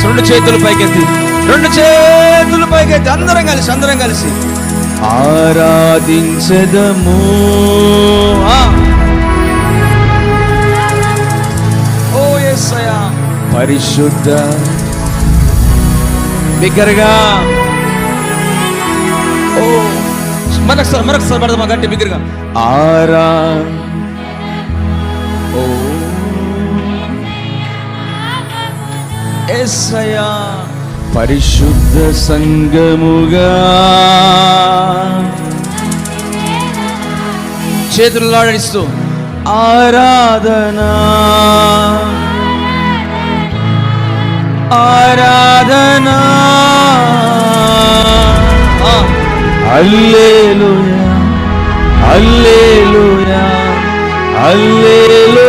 రెండు చేతులు పైకెత్తి, రెండు చేతులు పైకెత్తి అందరం కలిసి ఆరాధించెదము. ఓ యేసయ్యా పరిశుద్ధ, బిగ్గరగా ఓ మరొకసారి పడదామా గట్టి బిగ్గరగా ఓ యేసయ్యా పరిశుద్ధ సంగముగా చేతులు లాడిస్తూ ఆరాధనా ఆరాధనా హల్లెలూయా హల్లెలూయా హల్లెలూయా